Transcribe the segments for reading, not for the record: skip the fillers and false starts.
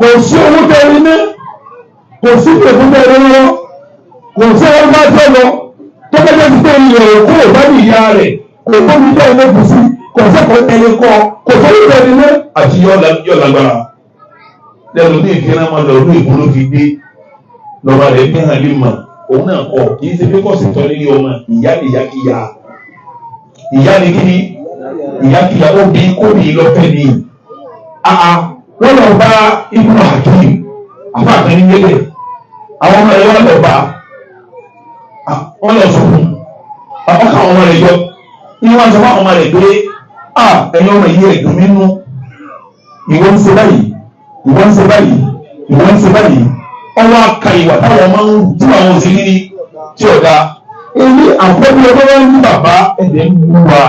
kò sí owó tẹ́lẹ̀ ní kò sí ìpèkú tẹ́lẹ̀ lọ́wọ́ kò sí ọwọ́ bá tẹ́ lọ tó bẹ́ẹ̀ ti tẹ́ ilẹ̀ òkú ìbáni ìyá rẹ̀ kò tó ní tẹ́ ilé kù sí kò sẹ́kọ̀ọ́ tẹ́lẹ̀ kọ́ kò tó ní tẹ́lẹ̀ ní àti yọ̀ lágbára lẹ́nu ní ìfínà máa lọ ọdún ìbúlò fi dé lọ́ba rẹ̀ bí hàn lè mọ̀ òun náà kọ̀ kì í ṣe pé kọ́sì tọ́ nílé ọmọ ìyá ni ìyá kìyà ìyá ni kí ni ìyá kìyà ó bí kó ní lọ́fẹ̀ ní wọ́n lọ bá ibùdó Hakim àfa àtẹni yẹlẹ àwọn ọmọ rẹ̀ wọ́n lọ bá wọ́n lọ sọ fún bàbá káwọn ọmọ rẹ̀ jọ ní wọ́n sọ fún àwọn ọmọ rẹ̀ pé ẹ̀yin ọmọ yìí ẹ̀dùn nínú ìwọ ń ṣe báyìí ìwọ ń ṣe báyìí ìwọ ń ṣe báyìí ọwọ́ aka ìwà táwọn máa ń tí àwọn òsì ní tí ọ̀dà èyí àfọ́bí ọgbọ́n wọn ní bàbá ẹ̀dẹ̀ ń bú wa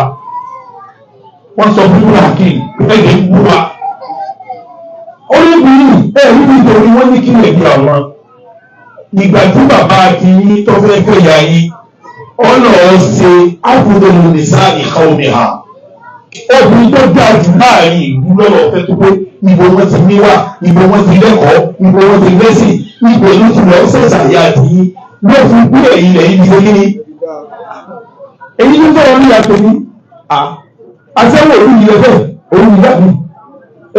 wọ́n sọ fún ibùdó Hakim ẹ̀dẹ̀ ń bú wa olóbìnrin ẹ̀rí nítorí wọ́n ní kí lè bí àwọn ìgbà tí bàbá ti yí tó fẹ́ fẹ́ yà yí ọ̀nà ọ̀sẹ̀ áfúdọ̀lù nìsá ìka omi ha obìnrin tó dáa jù láàrin ìlú lọ́wọ́ fẹ́ tó pé ibo wọn ti níwà ibo wọn ti lẹ́kọ̀ọ́ ibo wọn ti lẹ́sìn ibo ló ti lọ sẹ́sà yá àti yí ló fi gbé ẹ̀yìn lẹ́yìn ní orí ni èyí tó tọrọ ní yàtọ̀ ní àtẹ́wọ̀ òun yìí lẹ́fẹ̀ òun yìí yàtọ̀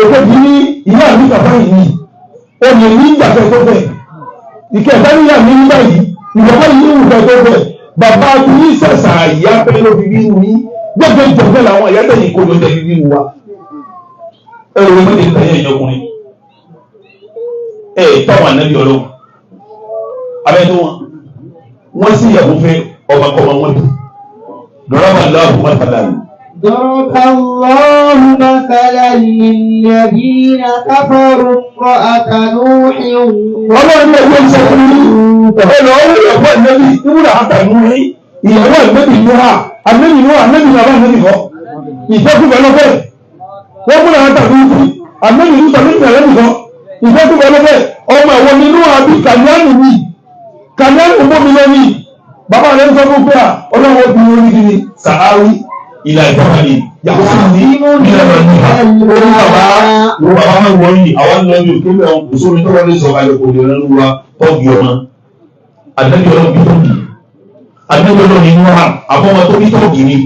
èkó bí ní ìyá mi bàbá yìí ó lè ní ìgbàfẹ́ tó fẹ́ ìkẹta níyà mi nígbà yìí ìjọba yìí ń fẹ́ tó fẹ́ bàbá tó ní sẹ̀sà ìyá pẹ́ ló fi bínú yín gbọ́dọ̀ ìjọba làwọn ìyá tẹ̀yìn kó ló tẹ̀ fi bínú wa ẹ̀rọ méjì tẹ̀yìn ẹ̀yìn ọkùnrin táwọn ànábì ọlọ́run abẹ́tọ́ wọ́n sì yàgò fẹ́ ọmọkọ́mọ wọn dùn lọ́rọ́bà láàbù mọ́tàlá yìí. ضرب الله مثلا للذين كفروا امرأة نوح ọlọ́run ní ẹgbẹ́ ìṣẹ́kùnrin ẹ̀rọ ìyàwó ànábì ìwúrà àtànúrí ìyàwó ànábì Núhà ànábì Núhà ànábì nàbà ànábì kọ́ ìfẹ́kùnbẹ̀ lọ́fẹ́ wọ́n múra àtànúrí ànábì Núhà ànábì nàbà kọ́ ìfẹ́kùnbẹ̀ lọ́fẹ́ ọmọ ẹ̀wọ̀n nínú àbí kàníánù mi kàníánù mọ́mi lọ́mí bàbá rẹ̀ ń sọ fún pé ọlọ́run obìnrin orí kiri sàárì ìlà ìfọ̀kànlẹ̀ yàtọ̀ sí ìlànà níhà lórí bàbá máa wọ̀ yìí àwọn ń lọ ní òkè mẹ́wọ̀n kò sóri tó wọlé sọ kalẹ̀ kò lè rẹ́nu wa tọ́gì ọmọ àdájọ́ ọlọ́run bí tọ́gì àdájọ́ ọlọ́run inú wa àbọ̀mọ tó bí tọ́gì ni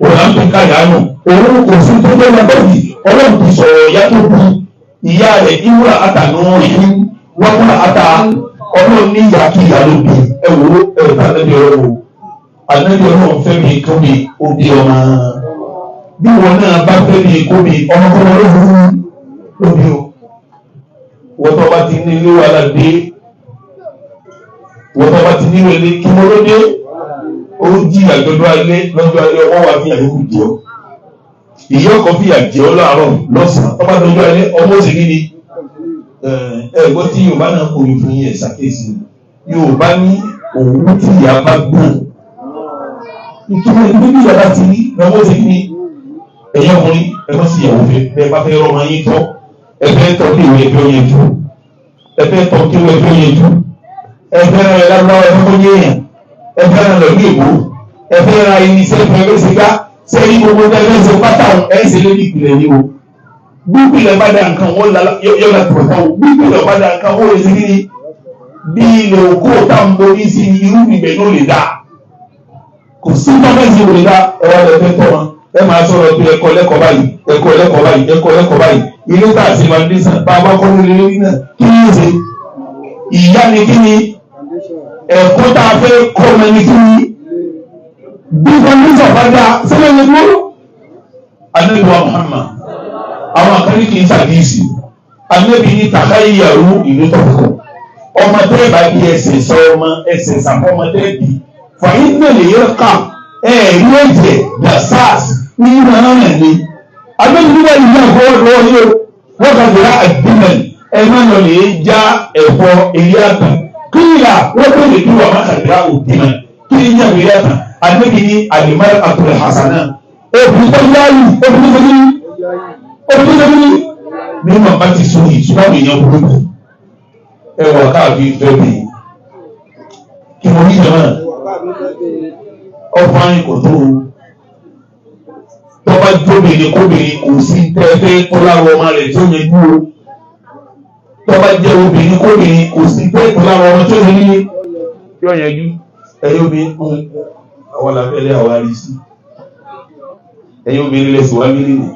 òun à ń pè káyà nù òun kò sí tó dé wọn tọ́gì ọlọ́run ti sọ̀rọ̀ ìyá tó bí ìyá rẹ̀ ìwúrà àtànú ìlú wọ́n múra àtà ọlọ́run ní ìyá kí ìyá ló bí ẹ̀wò ànábì ọlọ́run fẹ́ mi kó mi ó bí ọmọ bí wọn náà bá fẹ́ mi kó mi ọmọkọ́mọ ló fún ó bí o wọ́n tó bá ti ní ilé wa ládé wọ́n tó bá ti ní ilé kí wọ́n ló dé ó jí àjọ̀dún alẹ́ lọ́jọ́ alẹ́ ọwọ́ wa fi àyẹ̀wò jẹ́ ọ ìyá ọkọ̀ fi àjẹ́ ọ láàárọ̀ lọ́sàn-án tó bá lọ́jọ́ alẹ́ ọmọ òsì kí ni ẹ̀gbọ́n tí Yorùbá náà kò yìí fún yẹn ṣàkíyèsí Yorùbá ní òun tí ìyá bá gbọ́n ìtumọ̀ ìdílé bí ìyá bá ti rí lọ́wọ́ òsì kí ni ẹ̀yẹ́ ọkùnrin ẹ̀kọ́ sí ìyàwó fẹ́ bẹ́ẹ̀ bá fẹ́ rọmọ yín tọ́ ẹ̀fẹ́ tọ́ kí ìwé ẹ̀fẹ́ yẹn jù ẹ̀fẹ́ tọ́ kí ìwé ẹ̀fẹ́ yẹn jù ẹ̀fẹ́ rẹ̀ lágbára ẹ̀fẹ́ tó yéèyàn ẹ̀fẹ́ rẹ̀ lọ́gbé ìbò ẹ̀fẹ́ ra irinṣẹ́ ẹ̀fẹ́ ẹ̀fẹ́ ṣẹ́gá sẹ́yìn gbogbo ẹ̀fẹ́ ṣe pátá ẹ̀ṣẹ̀ lórí ìpìlẹ̀ yìí o gbígbìlẹ̀ bá dá nǹkan wọ́n yọ̀lá tòótọ́ o gbígbìlẹ̀ bá dá nǹkan wọ́n lè ṣe kí ni bí ilẹ̀ òkú tá ń borí sí irú ìbẹ̀ ló lè dá kò sí tọ́fẹ́sì ò lè dá ẹwà lẹ́fẹ́ tọ́ wọn ẹ máa sọ̀rọ̀ pé ẹ̀kọ́ lẹ́kọ̀ọ́ báyìí ẹ̀kọ́ lẹ́kọ̀ọ́ báyìí ẹ̀kọ́ lẹ́kọ̀ọ́ báyìí ilé tá a sì máa ń dé sàn bá a bá kọ́ lórí lórí náà kí ni ṣe ìyá ni kí ni ẹ̀kọ́ tá a fẹ́ kọ́ ọmọ ni kí ni bí kọ́ndíṣọ̀ bá dá sílẹ̀ ní dúró. Ànábì wa Muhammad àwọn akẹ́rì kì í ṣàkíyèsí Ànábì ní tàkáyàrú ìlú tọ̀kọ̀ ọmọ tẹ́ bá bí ẹsẹ̀ sọ ọmọ ẹsẹ̀ sàmọ́ ọmọ tẹ́ bí fàyín náà lè yẹ ká ẹ̀ẹ́dì ẹ̀jẹ̀ the SARS ní ìmọ̀ràn ní agbẹ́gbẹ́ ìlú ẹ̀kọ́ lọ́wọ́ ní o wọ́n kà gbéra àdìmẹ̀n ẹ̀mọ́ lọ lè já ẹ̀fọ́ eré àtà kíyà wọ́n tó lè dúró àwọn àkàgbéra òdìmẹ̀n kí ní ìyá eré àtà agbẹ́gbẹ́ ní alimari àtúrẹ̀ hasana obìnrin tó yáyì obìnrin tó ní ní wọn bá ti sún ìtura èèyàn burúkú ẹ wọ káàbí fẹ́ bí kí mo ní ìjọba ọ̀fọ̀n kò tó o tọ́ba jóbìnrin kóbìnrin kò sí tẹ́fẹ́ kọ́láwọ́ ọmọ rẹ̀ tí ó yẹ dúró tó bá jẹ́ obìnrin kóbìnrin kò sí pé ìtọ́lára ọmọ tó ṣe ní yóò yẹjú ẹ̀yin obìnrin àwọn làbẹ́lẹ̀ àwọn arí sí ẹ̀yin obìnrin lẹ́sìn wá mílí nì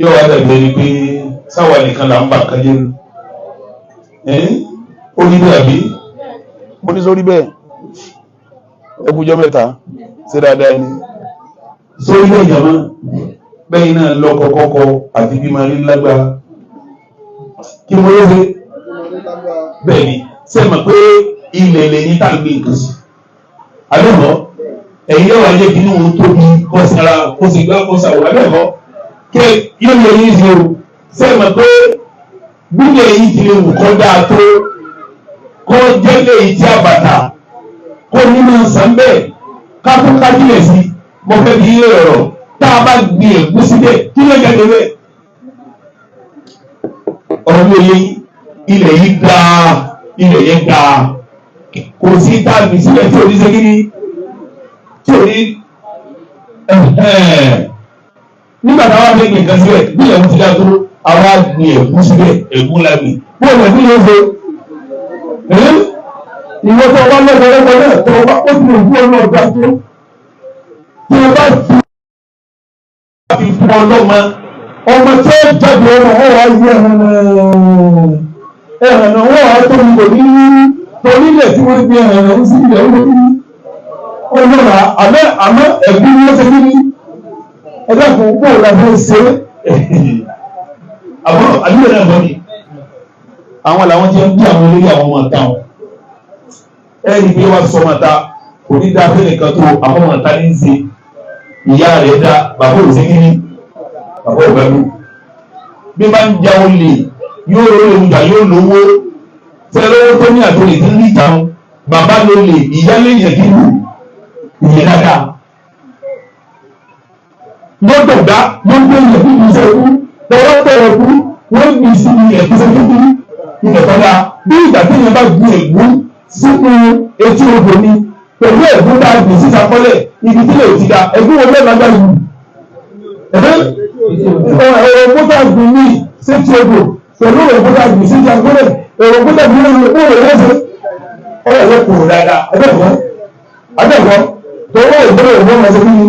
yóò wá dàgbẹ́ ni pé sáwà nìkan là ń bà kan jẹ́ ó ní bẹ́ẹ̀ àbí mo ní sórí bẹ́ẹ̀ ẹkùjọ́ mẹ́ta sí dáadáa ni sórí bẹ́ẹ̀ jàmá bẹ́ẹ̀ náà lọ́kọ̀ọ́kọ́ àti bí máa rí lágbára kí mo ló ṣe bẹ́ẹ̀ ni ṣe mọ̀ pé ilẹ̀ lẹ́yìn tá à ń gbé nǹkan sí abẹ́họ́ ẹ̀yin yóò wá jẹ́ kí ní òun tóbi kọ́ sára kó sì gbá kó sàwọ́ abẹ́họ́ kí yóò lè yín sí o ṣe mọ̀ pé gbígbé yìí ti lè wù kọ́ dáa tó kọ́ jẹ́ lẹ́yìn tí a bàtà kó nínú sàn bẹ́ẹ̀ ká fún kájílẹ̀ sí mo fẹ́ bí ilé ọ̀rọ̀ tá a bá gbé ẹ̀gbọ́n síbẹ̀ kí ló jáde bẹ́ẹ̀ ọ̀rọ̀ yìí ilẹ̀ yìí dáa ilẹ̀ yẹn dáa kò sí táàbì sílẹ̀ tí ò ní segin tí ò ní nígbà táwa fẹ́ gbé nǹkan síbẹ̀ bí ìyàwó ti dá tó àwa gbé ẹ̀gbọ́n síbẹ̀ ẹ̀gbọ́n la gbé bóyá ẹ̀gbọ́n yóò fẹ́ ìwọ tó wá lọ́gbọ̀lọ́gbọ̀ náà tó wá ó ti lè fún ọ náà gbà tó tí o bá fi fún ọlọ́mọ ọmọ tí ó jáde ọmọ wọn wá yí ẹ̀hànà wọn wá tó ní kò ní torílẹ̀ tí wọ́n gbé ẹ̀hànà ń sí ilẹ̀ olórí ọlọ́ra àmọ́ ẹ̀bí ni wọ́n ṣe ní ẹgbẹ́ fún bóòlù láti ṣe àwọn àdúgbò náà bọ́ ni àwọn làwọn tí ń bí àwọn olórí àwọn ọmọ ọ̀tá wọn ẹni bí wọ́n sọ ọmọ ta kò ní dá fẹ́lẹ̀ kan tó àwọn ọmọ ta ní ń ṣe ìyá rẹ̀ dá bàbá òsèkìní bàbá òbẹ́lú bí máa ń ja olè yóò lówó ìjà yóò lówó tẹ́lẹ́wọ́ tó ní àtòlè tí ń rí ìtàn bàbá ló lè ìyá lẹ́yìn ẹ̀kíwù ìyẹn dáadáa lọ́dọ̀ dá lọ́dọ̀ ìyẹn bí ìṣẹ́ ikú tọwọ́ tọwọ́ kú wọ́n gbé sí ilẹ̀ tó ṣe kékeré ilẹ̀ tọ́lá bí ìgbà tí ìyẹn bá gbé ègbú sínú etí odò ni pẹ̀lú ẹ̀gbọ́n tá a gbé síta kọ́lẹ̀ ibi tí lè ti da ẹ̀gbọ́n wọn lẹ́nu agbára yìí ẹ̀gbọ́n tá a gbé ní sétí odò pẹ̀lú ẹ̀gbọ́n tá a gbé síta kọ́lẹ̀ ẹ̀gbọ́n tá a gbé ní ẹ̀gbọ́n rẹ̀ lẹ́sẹ̀ ọ̀rọ̀ ẹ̀rọ kò dáadáa abẹ́ẹ̀kọ́ tọwọ́ ẹ̀gbọ́n máa ṣe kí ni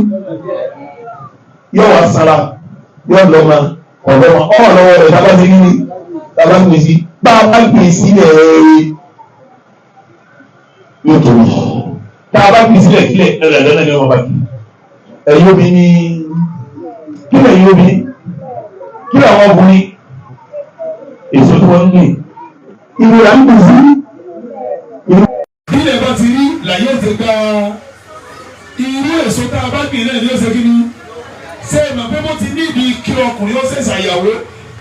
yóò wá sára yóò lọ́mọ ọ̀lọ́mọ ọ̀lọ́wọ́ rẹ̀ tábà ṣe kí ni tábà gbé sí bá a bá gbé sílẹ̀ yóò tóbi tá a bá gbé sílẹ̀ kílẹ̀ ẹ̀rẹ̀ ni wọ́n bá kí ẹ̀yìn obi ní kílẹ̀ ẹ̀yìn obi kílẹ̀ àwọn ọkùnrin èso tí wọ́n ń gbìn ìwúrà ń gbìn sí. ilẹ̀ bá ti rí làyé ti gba irú èso tá a bá gbìn náà ní ọ̀sẹ̀ kìíní ṣé ìmọ̀ pé mo ti nídìí kí ọkùnrin ó ṣẹ̀ṣẹ̀ àyàwó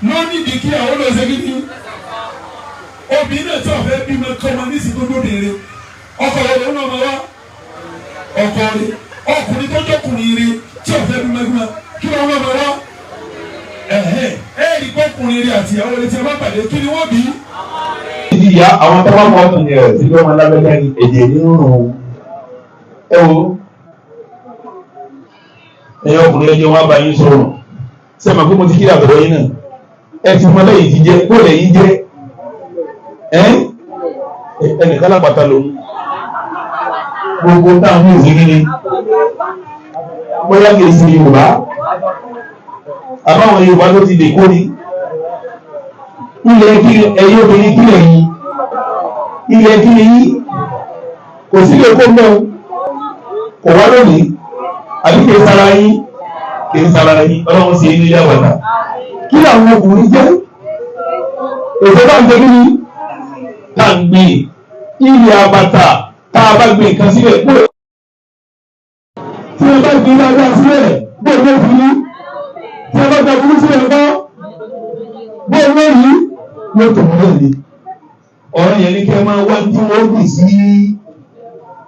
ló nídìí kí àwọn olóṣèlú kìíní obìnrin náà tí wọ́n fẹ́ bímọ kọ́mọ ní ìsìn tó lóde rẹ̀ ọkọ rẹ̀ ló ń lọ wá ọkọ rẹ̀ ọkùnrin tó jọkùnrin rẹ̀ tí wọ́n fẹ́ bímọ gbímọ kí wọ́n lọ wá ẹ̀ẹ́dì kọkùnrin rẹ̀ àti ìyàwó rẹ̀ tí wọ́n bá pàdé kí ni wọ́n bí. ìyá àwọn tó bá mọ ọkùnrin rẹ̀ tí wọ́n máa lábẹ́lẹ́ ní èdè nínú ẹ wo ẹ̀yin ọkùnrin ẹ̀jẹ̀ wọn bá yín sọ̀rọ̀ sẹ́mi pé mo ti kí àbẹ̀wọ̀ yín náà ẹ ti mọ lẹ́yìn ti jẹ́ kó lẹ́yìn jẹ́ ẹnìkan lápàtà lòun gbogbo táwọn ní ìsinmi ni bóyá kì í sin Yorùbá àbáwọn Yorùbá ló ti dèkó ni ilẹ̀ kí ẹ̀yin obìnrin kílẹ̀ yìí ilẹ̀ kílẹ̀ yìí kò sí lè kó mẹ́un kò wá lónìí àbí kì í sara yín kì í sara yín ọlọ́run sì ní ilé àwọ̀dà kí làwọn ọkùnrin jẹ́ èso bá ń jẹ kíni tá ń gbé ilẹ̀ àbàtà tá a bá gbé nǹkan sílẹ̀ pé tí a bá gbé dáadáa sílẹ̀ bó ló fi ní tí a bá gba burú sílẹ̀ ńkọ́ bó ló yí yóò tó mú lẹ́ni ọ̀rọ̀ yẹn ni kí ẹ máa wá tí wọ́n gbì sí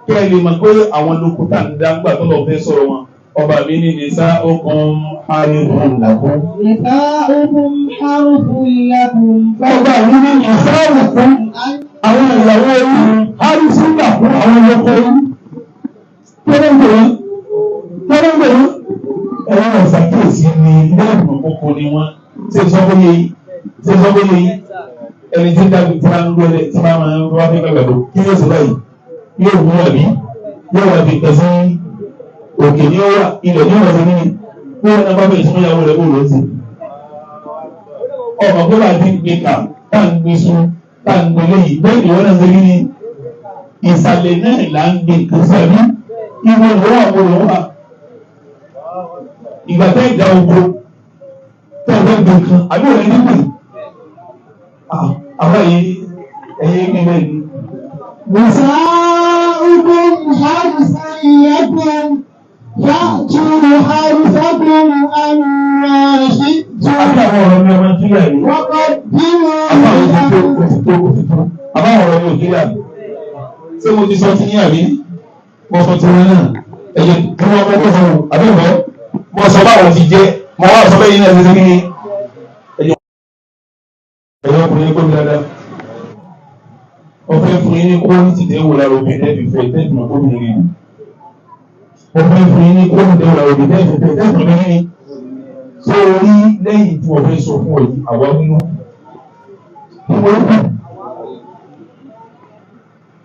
kí ẹ lè mọ̀ pé àwọn lókùtà ń dá ńgbà tó lọ fẹ́ sọ̀rọ̀ wọn ọba mi ní nìsa okun harifun lakum. nìsa okun harifun lakum. ọba mi ní nìsa okun àwọn ìyàwó orí harifun lakum àwọn ọkọ orí. tẹ́lẹ̀gbẹ̀rún ẹ̀rọ ìṣàkíyèsí ni ilé ìgbìmọ̀ kókó ni wọ́n ṣe sọ fún yẹn ṣe sọ pé ẹni tí ń dàbí tí máa ń gbé tí máa ń wá fẹ́ gbàgbọ́ kí yóò ṣe báyìí yóò mú àbí yóò wá fi kàn sí òkè ní ọwà ilẹ̀ ní ọ̀rọ̀ sí ní wọ́n náà bá bẹ̀rẹ̀ sínú ìyàwó rẹ̀ bó ló ti. ọmọ pé bá ti ń gbé kà tá à ń gbé sún tá à ń gbé léyìí bẹ́ẹ̀ ni wọ́n náà ṣe ní ìsàlẹ̀ náà là ń gbé kàn sí àbí ìwọ ìwọ́n àwọn olùwà ìgbà tẹ́ ìjà oko tẹ́ ẹ̀fẹ́ gbé kan àbí òun ẹni gbé àwọn ẹ̀yẹ ìgbẹ́ ni. نساؤكم حرث لكم فأتوا حرثكم أنا شئتم وقدموا ṣé mo ti sọ ti ní àbí mo sọ ti wọn náà ẹ̀jẹ̀ kí wọ́n mọ́ kó fún un àbí ìbọn mo sọ báwọn ti jẹ́ mo wá sọ bẹ́yìn náà ṣe kí ni ẹ̀jẹ̀ ọkùnrin kó mi dáadáa ọ̀fẹ́ fún yín ní kó ní tìtẹ́ wò lára obìnrin tẹ́ẹ̀fì fẹ́ tẹ́ẹ̀fì mọ̀ kó mi rí ni ọ̀fẹ́ fún yín ní kó ní tìtẹ́ wò lára obìnrin tẹ́ẹ̀fì fẹ́ tẹ́ẹ̀fì mọ̀ kí ni tó rí lẹ́yìn tí wọ́n fẹ́ sọ fún ọ yìí àwa nínú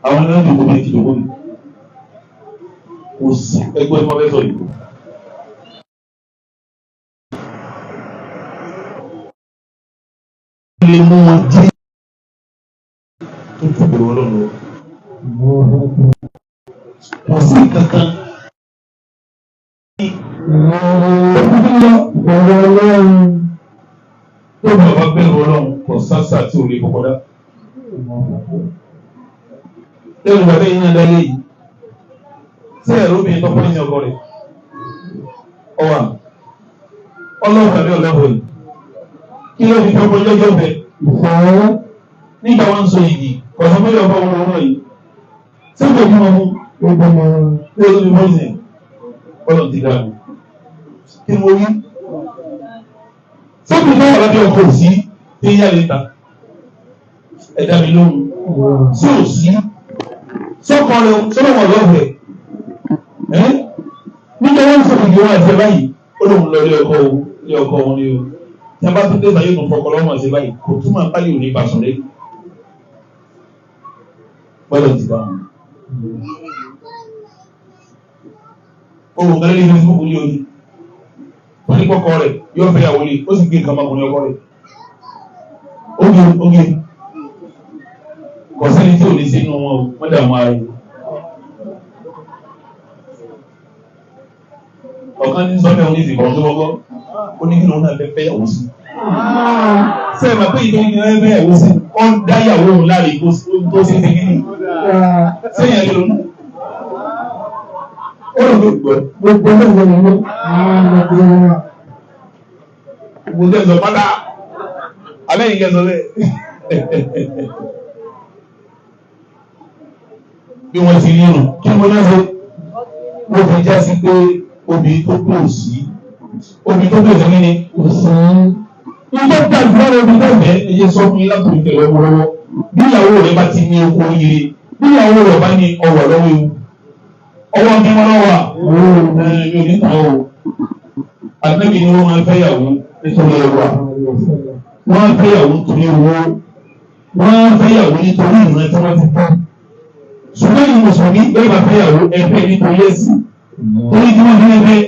àwọn náà dùn kóbi ti dòkó mi kò sí ẹgbẹ́ tí wọ́n fẹ́ sọ yìí. ilé mú wọn jí tó tún bẹ̀rù ọlọ́run kò sí kankan. tó bàbá bẹ̀rù ọlọ́run kò sásà tí ò lè kọ́kọ́ dá. lẹ́nu bàbá yìí náà lẹ́lẹ́ yìí tí ẹ̀rọ obìnrin tọ́kọ́ ní ọkọ rẹ̀ ọwà ọlọ́run tàbí ọlọ́run yìí kí ló fi tọ́kọ́ jọ́jọ́ bẹ̀ nígbà wọn sọ yìí ọ̀sán mẹ́rin ọba wọn wọ́n yìí sẹ́kọ̀ọ́ bí wọn mú ní ọdún bí wọ́n sìn ọlọ́run ti dá mi kí ni mo rí sẹ́kọ̀ọ́ náà wà lábẹ́ ọkọ̀ sí tí yá lè ta ẹ̀dá mi lóhùn sí ò sí sọ́kọ̀ rẹ̀ sọ́lọ́wọ́ lọ́wọ́ ẹ̀ nígbà wọn sọ ìdí wọn àti ẹ̀ báyìí ó lóun lọ ilé ọkọ̀ wọn ni o tí a bá tún dé báyìí tó fọkọ̀ lọ́wọ́ àti báyìí kò túmọ̀ pálí òní bá sùn lé gbọ́dọ̀ ti bá wọn. ohun kan lè ní Facebook ní oní wọ́n ní kọ́kọ́ rẹ̀ yóò fẹ́ yàwó lé ó sì gbé nǹkan ọmọkùnrin ọkọ rẹ̀ oge kò sẹ́ni tí ò lè sínú wọn wọ́n dààmú ara rẹ̀. ọ̀kan ní sọ́dọ̀ òní ìsìnkú ọ̀hún tó kọ́kọ́ ó ní kí lóun náà fẹ́ yàwó sí. sẹ́ẹ̀ máa pé ìtọ́jú ní wọ́n fẹ́ yàwó sí ó ń dá yàwó òun láre tó ṣe é ṣe kí ni sẹ́yìn ẹ̀ lónìí. ó lè gbogbo náà wọ́n ní gbogbo ẹ̀sọ́ pátá abẹ́yìn kẹsọ bẹ́ẹ̀. bí wọ́n ti rí rùn kí wọ́n náà ṣe wọ́n fi já sí pé obìnrin tó kú òsì obìnrin tó kú òsì ní òsì ilé gbàgbọ́ obìnrin náà bẹ́ẹ̀ ẹ̀yẹ sọ fún yín láti fi tẹ̀lé ọmọ lọ́wọ́ bí ìyàwó rẹ̀ bá ti ní oko yire bí ìyàwó rẹ̀ bá ní ọwọ́ lọ́wọ́ ewu ọwọ́ bí wọ́n lọ́wọ́ yóò ní tàn ó àtẹ́bí ni wọ́n máa fẹ́ yàwó nítorí ẹwà wọ́n fẹ́ yàwó nítorí owó wọ́n fẹ́ yàwó nítorí ìran tí wọ́n ti tán ṣùgbọ́n ìlú mùsùlùmí bẹ́ẹ̀ bá fẹ́ yàwó ẹgbẹ́ nítorí ẹ̀sìn torí tí wọ́n fi ẹgbẹ́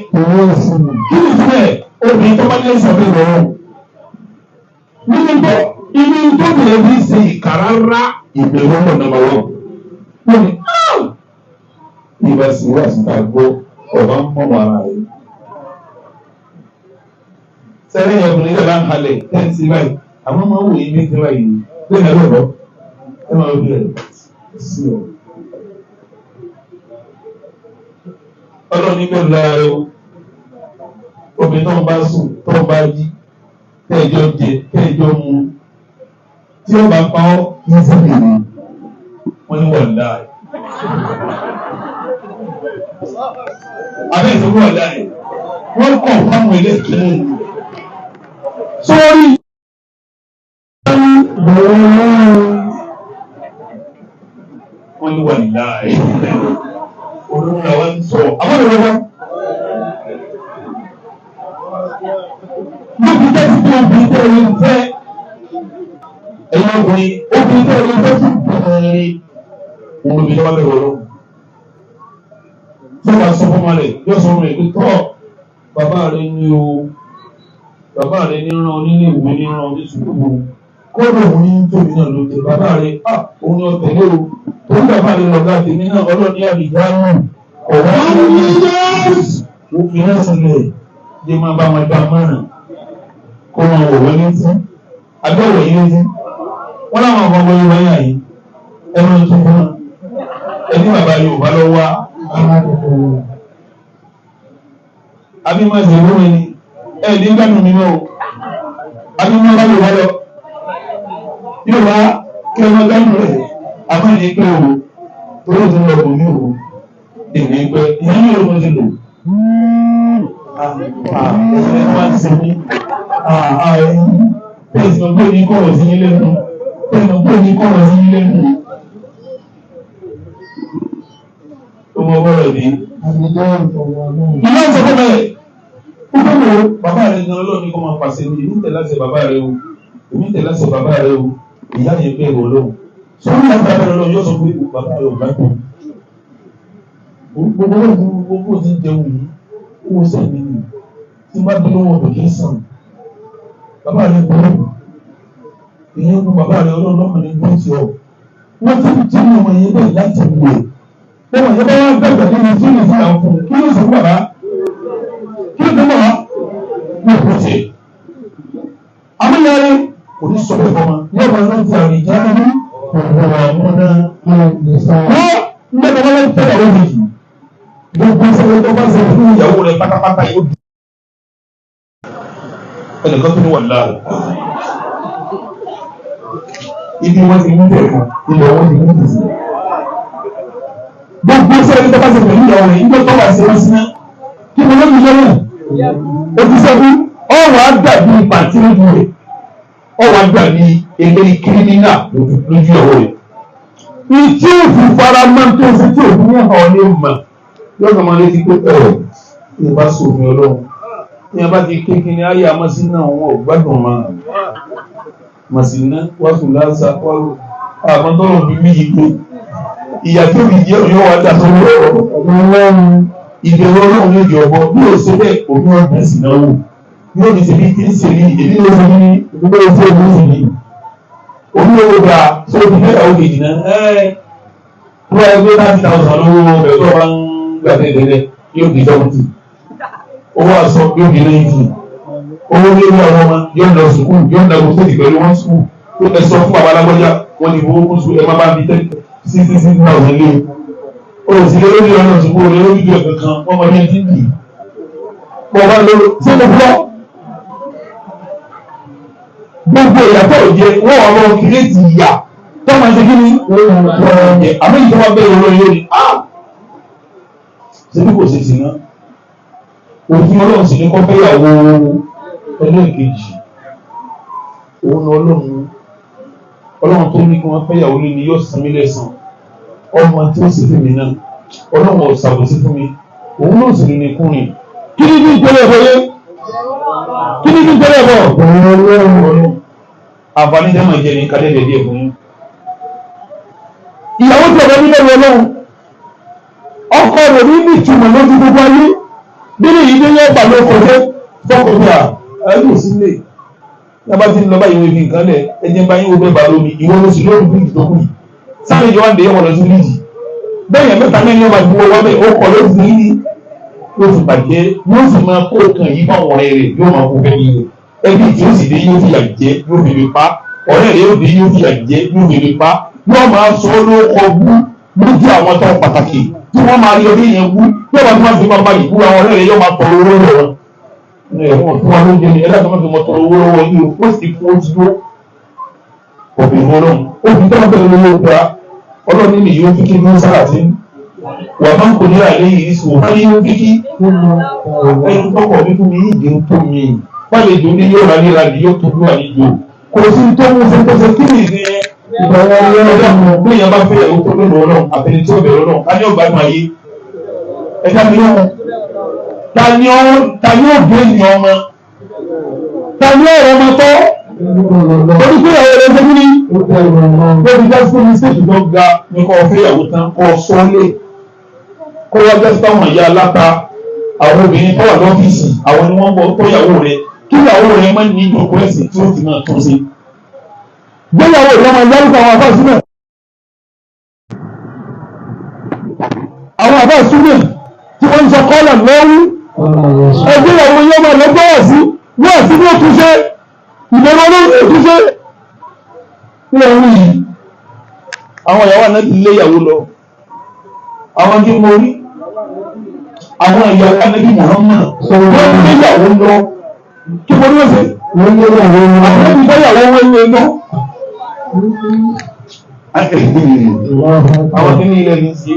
kí ni síbẹ̀ obìnrin tó bá ní ẹ̀sìn ọ̀fẹ́ lọ́wọ́ nínú tó inú tó bẹ̀rẹ̀ bí ṣe ìkàrà rá ìbẹ̀rù ọmọ nàbà wọ́n wọ́n ní ìbá sí wá síta gbọ́ ọ̀bá ń mọ̀ ara rẹ̀ sẹ́rẹ́ yẹn obìnrin náà bá ń halẹ̀ tẹ́ǹtì báyìí àwọn máa ń wòye ní ìtura yìí lẹ́yìn ẹ̀rọ ọ̀rọ̀ ẹ máa wọlé rẹ̀ sí ọ. ọlọ́run ní bẹ́ẹ̀ lára rẹ o obìnrin tó ń bá sùn tó ń bá jí tẹ́ẹ̀jọ́ jẹ tẹ́ẹ̀jọ́ mu tí ó bá pa ọ́ kí n sì lè rí wọ́n ní wọ̀n dáa abẹ́ ìsìnkú wọ̀n dáa wọ́n kọ̀ fáwọn ilé ìkíni sórí wọ́n ní wọ̀n dáa olóńgbà wa ń sọ àwọn ìwé wa níbi tẹ́sí tó bí tẹ́lẹ̀ ń fẹ́ ọkùnrin obìnrin tó ẹni fẹ́ fún bẹ̀rẹ̀ òun lóbi tó bá bẹ̀rẹ̀ ọlọ́run. Sọ́kà sọ fún ọmọ rẹ̀ yóò sọ fún rẹ̀ pé tọ́ bàbá rẹ̀ ní o bàbá rẹ̀ ní ràn nílé ìwé ní ràn ní sùkúrù kọ́ọ̀dọ̀ òun ní tóbi náà ló tẹ bàbá rẹ̀ òun ni ọ̀tẹ̀lé o torí bàbá rẹ̀ lọ́gá tèmi náà ọlọ́ọ̀ni àdìgbà náà ọ̀wá òfin náà sílẹ̀ yé máa bá wọn dá márùn kó wọn wọ̀ wọlé fún agbẹ́wọ̀ yìí létí wọ́n láwọn ọmọ ọmọ yorùbá yà yìí ẹnu tó fún wọn ẹni bàbá yorùbá lọ wá àbí máa ṣe wúwo ni ẹ̀ẹ́dì ń gbàdùn mi náà àbí máa bá yorùbá lọ yorùbá kí ọmọ gbàdùn rẹ̀ àmọ́ ní pé o torí òtún lọ bò ní o èmi pé ìyá mi ò mọ̀ sí lò ẹ̀sìn máa ń sinmi ẹ̀sìn ọgbẹ́ ní kọ̀rọ̀ sí ilé nù ẹ̀sìn ọgbẹ́ ní kọ̀rọ̀ sí ilé nù. Ọmọ ọgbọ́rọ̀ ní. Ìyá ìsọ̀kọ́ bẹ̀rẹ̀ ó bẹ̀rẹ̀ bàbá rẹ̀ gan lọ́ọ̀ ní kó máa pàṣẹ ní èmi tẹ̀lé àṣẹ bàbá rẹ̀ o èmi tẹ̀lé àṣẹ bàbá rẹ̀ o ìyá yẹn bẹ̀rẹ̀ olóhùn. Sọ́kùn láti abẹ́rẹ́ lọ yóò sọ pé bàbá rẹ̀ ò bá tó. Gbogbo ti jẹun yìí owó sẹ́mi ni tí bá bí lọ́wọ́ ọ̀dọ̀ kìí sàn bàbá rẹ̀ gbọ́dọ̀ ìyẹn kú bàbá rẹ̀ ọlọ́ọ̀lọ́mọ ní gbọ́n ti ọ̀ wọ́n ti tí ọmọ yẹn bẹ́ẹ̀ láti wù ẹ̀ ọmọ yẹn bá wọ́n bẹ̀rẹ̀ nínú tí ó fi àwọn fún kí ló sọ fún bàbá kí ló sọ fún bàbá wọ́n kò tẹ̀ amúnyáre kò ní sọ bẹ́ẹ̀ fọmọ yóò máa lọ sí àwọn ìjà nínú ọ̀rọ̀ àwọn náà wọ́n ń bẹ̀rẹ̀ wọ́n tẹ̀lé àwọn méjì gbogbo sẹ́yìn tó bá ṣe fún ìyàwó rẹ̀ pátápátá yóò dùn. Ẹnìkan tó ní wà láàrú. Ibi wọ́n ti mú bẹ̀rẹ̀ kan, ilẹ̀ wọ́n ti mú bẹ̀rẹ̀. Gbogbo sẹ́yìn tó bá ṣe pẹ̀lú ìyàwó rẹ̀ nígbà tó bá ṣe wọ́n síná. Kí ni wọ́n ti lọ́wọ́? O ti sẹ́kù, ọ̀rọ̀ á dàbí pàtí lójú rẹ̀. Ọ̀rọ̀ á dàbí eléyìí kírímínà lójú ìyàwó rẹ̀. Ìtí òfin fara máa ń tó ṣe tí òfin ní àwọn ọ̀lẹ́ mọ̀. Yóò kàn máa létí pé ní bá sòfin ọlọ́run ní a bá ti kékeré ayé amásínà wọn ò gbádùn máa màsínà wàásù lásà wàlú àwọn tọrọ bí méjì pé ìyá tó fi jẹ òyìnbó wa dà sọ́wọ́ ọlọ́run ìbẹ̀rù ọlọ́run ní ìdí ọgbọ bí ó ṣe bẹ́ẹ̀ òbí ọgbẹ sì náà wò bí ó ní ṣe bí kí n ṣe ní èdè ló fi ní ìdúgbò ìfẹ́ òbí sì ní òbí owó gba tó fi mẹ́ta ó kejì náà wọ́n ẹgbẹ́ 30,000 lówó ọbẹ̀ tó bá ń gbàdẹ́dẹ́dẹ́ yóò di 70 owó aṣọ yóò di 90 owó lórí àwọn ọmọ yóò lọ sùkúù yóò lọ sókè pẹ̀lú wọn sùkúù tó ẹ sọ fún àbálágbọ́já wọn ni owó kún sùkúù ẹ má bá bí 66,000 lé o sì lé lórí ọ̀nà sùkúù lé lórí ìjọ kankan wọ́n mọ ní ẹni tí ń bì pọ̀ bá lórí sí mo fọ́ gbogbo ìyàtọ̀ òjẹ wọ́n wà lọ kìrẹ́tì ìyà tó máa ṣe kí ni àmì ìjọba bẹ̀rẹ̀ olóyè lórí ṣebí kò ṣe sí náà òfin ọlọ́run sì ní kọ́ fẹ́yàwó ẹlẹ́ẹ̀kejì òun ọlọ́run tó ní kí wọ́n fẹ́yàwó lé ní yóò san mí lẹ́san ọmọ tí ó sì fún mi náà ọlọ́run ò ṣàbòsí fún mi òun náà sì ní kúrin kí ni bí ìpínlẹ̀ ẹ̀fọ́ yé kí ni bí ìpínlẹ̀ ẹ̀fọ́ àǹfààní jẹ́ máa jẹ ní kálẹ̀ díẹ̀ fún yín ìyàwó tí ọ̀rọ̀ nílẹ̀ ọlọ́run ọkọ rẹ̀ ní ìtumọ̀ lójú gbogbo ayé nínú yìí ní yóò bà ló kọjá fọ́kọ̀ bí ẹlú sílé yàbá tí ń lọ báyìí wọ́n fi nǹkan lẹ̀ ẹjẹ́ báyìí wọ́n bẹ́ẹ̀ bà lómi ìwọ́n ló sì lóòrùn fún ìdókùn yìí sáré ìjọba ń dè wọ́n lọ sí líjì bẹ́ẹ̀ mẹ́ta mẹ́rin ọba ìfowó wá bẹ́ẹ̀ ó kọ ló fi yí ló fi bàjẹ́ yóò sì máa kó kan yìí fún àwọn ọ̀rẹ́ rẹ̀ yóò máa kó fẹ́ yìí ẹbí tí ó sì dé yóò fi yà jẹ yóò fi lè pa ọ̀rẹ́ rẹ̀ yóò dé yóò fi yà jẹ yóò fi lè pa yóò máa sọ lóko bú lójú àwọn tó pàtàkì tí wọ́n máa rí ọdún yẹn wú yóò máa tí wọ́n fi máa bá ìkú àwọn ọ̀rẹ́ rẹ̀ yóò máa tọrọ owó lọ́wọ́ ẹ̀wọ̀n fún wa lóúnjẹ ní ẹ̀dá tó máa fi mọ tọrọ owó lọ́wọ́ yìí ó sì fún ojú tó ọ̀bìn ọlọ́run ó fi tọ́lá pẹ̀lú owó gba ọlọ́run ní yóò fi kí ní sára tí wà máa ń kò ní àlẹ́ yìí sí wọ́n ní yóò fi kí ẹni tọ́kọ̀ mi fún mi ìdí tó mi wálé jò ní yóò rà níra ní yóò tó bí wà níjò kò sí tó mú fún tó ṣe kí ni ìdí yẹn ìbọ̀wọ̀ ọlọ́dà mọ̀ bí èèyàn bá fẹ́ ẹ̀rọ tó lónìí ọlọ́run àbẹ̀ni tí ó bẹ̀rẹ̀ ọlọ́run ká ní ọgbà máa yé ẹ̀dá mi lọ́wọ́ ta ni ó gbé ní ọmọ ta ni ọ̀rọ̀ ọmọ tọ́ torí pé àwọn ẹ̀rọ ṣẹ́gun ní Lórí jásí ní stéèjì tó ga ní kọ́ fẹ́yàwó tán kọ́ sọ́lé. Kó wá jásí táwọn ìyá aláta àwọn obìnrin tó wà lọ́fíìsì àwọn ni wọ́n bọ̀ tọ́yàwó rẹ̀ kí ìyàwó rẹ̀ máa ní ìjókòó ẹ̀sìn tí ó ti máa tún sí. Gbéyàwó ìyá máa yárúkọ àwọn àbá sílẹ̀. Àwọn àbá sílẹ̀ tí wọ́n ń sọ kọ́là lọ́wọ́ ẹgbéyàwó yóò máa lọ́gbọ́ wà sí wọ́n àti ní òtúnṣe ìbẹ̀rẹ̀ olóòrùn òtúnṣe. Ilẹ̀ ń yìí àwọn ìyàwó àná ti lé ìyàwó lọ àwọn kí mo rí àwọn ìyàwó ànábì Muhammad wọ́n lé ìyàwó lọ kí mo rí wọ́n sẹ́ wọ́n lé ìyàwó lọ àwọn ìbá ìyàwó wọ́n lé lọ. Àwọn kí ní ilẹ̀ ní sí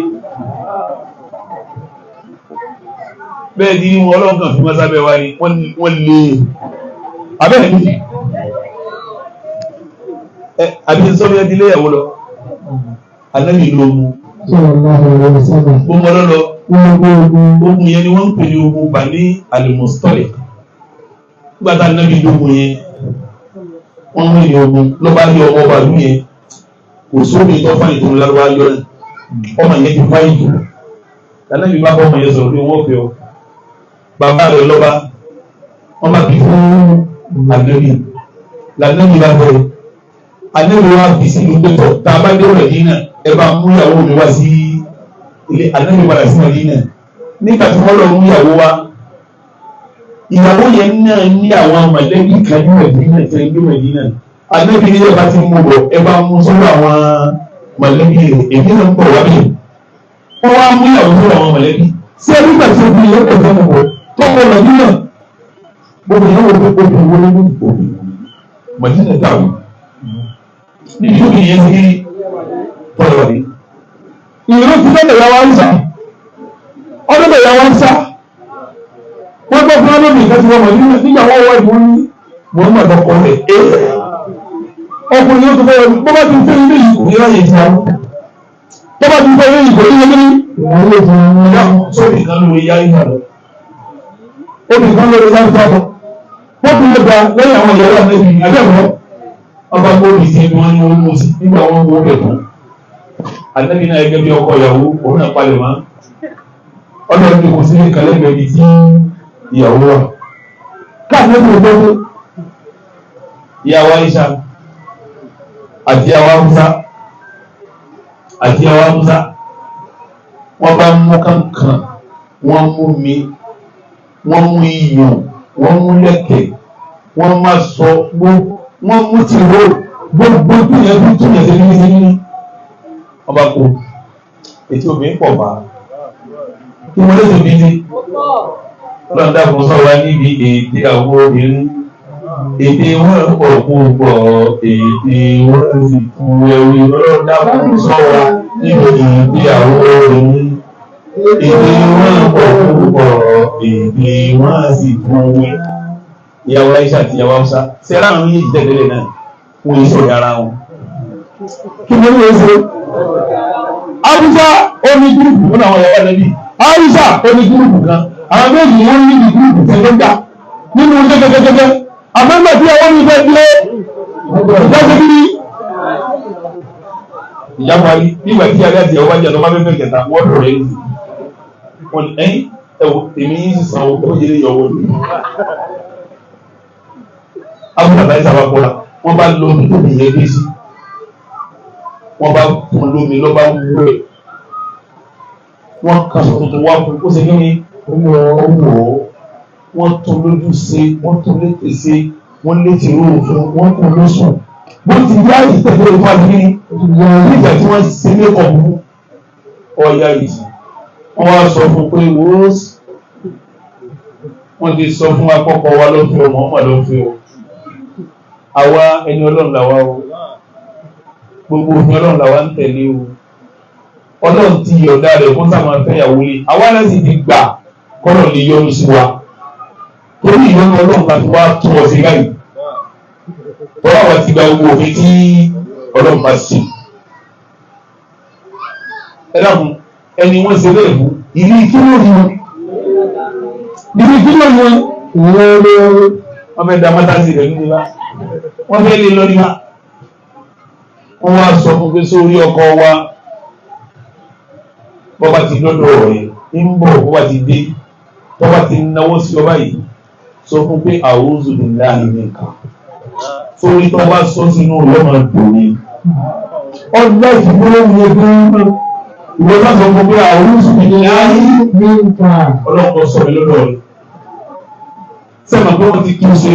bẹ́ẹ̀ di wọn ọlọ́gàn fún mọ́sábẹ́ wa ni wọ́n lé abẹ́rẹ́ méjì àbí sọ́bí ẹdí lé ìyàwó lọ ànábì ló mú gbogbo lọ́lọ́ ogun yẹn ni wọ́n ń pè ní ogun Bani al-Mustaliq nígbàtà ànábì lógun yẹn wọ́n mú ní ogun ló bá ní ọmọ ọba lú yẹn kò sóbi tó fáyì tó ń lárúbá yọ ẹ̀ ọmọ yẹn ti fáyì tó ànábì bá bọ́ ọmọ yẹn sọ̀rọ̀ pé wọ́n fẹ́ ọ bàbá rẹ̀ lọ́ba wọ́n bá bí fún ànábì lànábì bá bẹ̀rẹ̀ ànábì wá fi sí ìlú pẹ̀tọ̀ tá a bá dé ọ̀rẹ́ yìí náà ẹ bá mú ìyàwó mi wá sí ilé ànábì padà sí Mádínà nígbà tí wọ́n lọ mú ìyàwó wá ìyàwó yẹn náà ní àwọn mọ̀lẹ́bí kan ní Mádínà tẹ̀lé ní Mádínà ànábì ní ẹ bá ti mú bọ̀ ẹ bá mú sọ́dọ̀ àwọn mọ̀lẹ́bí rẹ̀ èmi náà ń bọ̀ wá bẹ̀ wọ́n wá mú ìyàwó sọ́dọ̀ àwọn mọ̀lẹ́bí sí ẹbí gbà tí ó bí ilé ẹ̀kọ́ fẹ́ mọ̀ tọ́wọ́ Mádínà gbogbo ìyàwó tó gbogbo ìwọlé ní Mádínà dàrú ní ìlú ìyẹn sí tọ́lọ̀ rí ìlú ti fẹ́ yà wá ń sá ọdún bẹ̀ yà wá ń sá wọ́n gbọ́ fún ọdún nìkan tí wọ́n mọ̀ nígbà wọ́n wá ìbò ní Muhammad ọkọ̀ rẹ̀ ọkùnrin yóò tó fẹ́ yọ bọ́ bá ti fẹ́ ilé ìkò ní láyé ìsá bọ́ bá ti fẹ́ ilé ìkò ní ilé ìyá sóbì kan lórí yá ìgbà lọ obì kan lórí yá ìgbà lọ wọ́n tún lè gba lẹ́yìn àwọn ìyàwó àmẹ́bí àbẹ́wọ̀ ọba gbóòbí sí ẹni wọ́n ní wọ́n mú sí nígbà wọ́n mú ọbẹ̀ tán àtẹ́bí náà gẹ́gẹ́ bí ọkọ ìyàwó òun náà palẹ̀ mọ́ ọdún ọdún kò sí ní kàlẹ́gbẹ̀ẹ́ ibi tí ìyàwó wà káàkiri tó gbogbo ìyàwó Aisha àti ìyàwó Hamusa wọ́n bá mú kankan wọ́n mú mi wọ́n mú iyọ̀ wọ́n mú lẹ́kẹ̀ wọ́n má sọ wọ́n mú ti ro gbogbo tó yẹ kó tó yẹ sí ní ọba kó ètò obìnrin pọ̀ bá kí wọ́n lè tóbi ní lọ́dà fún sọ́wọ́ níbi èdè àwọn obìnrin èdè wọn pọ̀ púpọ̀ èdè wọn sì fún ẹwì lọ́dà fún sọ́wọ́ níbi èdè àwọn obìnrin èdè wọn pọ̀ púpọ̀ èdè wọn sì fún ẹwì ìyàwó Aisha àti ìyàwó Hausa sẹ́rà àwọn yìí tẹ̀lé náà wọ́n yìí sọ̀rọ̀ ara wọn. Kí ni wọ́n ṣe? Hausa oní gúrùpù fún àwọn ìyàwó ẹlẹ́bí. Aisha oní gúrùpù kan. Àwọn méjì wọ́n ní ní gúrùpù tẹ̀lẹ́gbà nínú gẹ́gẹ́gẹ́gẹ́. Àmọ́gbà tí àwọn mi fẹ́ gbé ìjọba kiri. Ìyàwó ayé nígbà tí alẹ́ àti ìyàwó bá jẹ́ ọ̀dọ́ bá fẹ́ kẹta wọ́n dọ̀rọ̀ yẹn. Wọ́n ní ẹ̀yìn ẹ̀wọ̀ èmi yìí sàn ó yẹ yọ̀wọ́ ni. Àwọn àbáyé sábà kọ́ra wọ́n bá lómi tó ní yẹ dé sí wọ́n bá fún lómi lọ́ba wúrẹ̀ wọ́n kà sọ tuntun wá fún kó ṣe kí ni wọ́n tún lójú ṣe wọ́n tún létè ṣe wọ́n létè róò fún wọ́n kún lóṣù bó ti yá ìtẹ̀lé ìfọ̀ àdúgbò nígbà tí wọ́n ṣe mẹ́kọ̀ọ́ fún ọ̀ya yìí wọ́n wá sọ fún pé wọ́n ti sọ fún akọ́kọ́ wa lọ́fẹ́ ọmọ ọmọ lọ́fẹ́ o àwa ẹni Ọlọ́run làwa o gbogbo òfin Ọlọ́run làwa ń tẹ̀lé o Ọlọ́run ti yọ̀ọ̀dá rẹ̀ fún sáwọn afẹ́yàwó lé àwa náà sì ti gbà kọ́lọ̀ lè yọ́nú sí wa torí ìyọ́nú Ọlọ́run láti wá tún ọ sí báyìí tọ́wọ́ àwọn ti gba gbogbo òfin tí Ọlọ́run bá sí ẹ dákun ẹni wọ́n ṣe bẹ́ẹ̀ fún ìlú ìkíló ni wọ́n wọ́n fẹ́ da mọ́tàsí rẹ̀ nínú wa wọ́n fẹ́ lè lọ ní wa wọ́n wá sọ fún pé sórí ọkọ wa bọ́ba ti lọ́dọ̀ rẹ̀ ń bọ̀ bọ́ba ti dé bọ́ba ti náwó sí ọba yìí sọ fún pé a'udhu billahi minka sórí tó bá sọ sínú lọ́mọ dòní ọ̀dọ́ ìfúnná yẹn gan-an ìwọ bá sọ fún pé a'udhu billahi minka ọlọ́pàá sọ mi lọ́dọ̀ rẹ̀ sẹ́nà pé wọ́n ti kí ṣe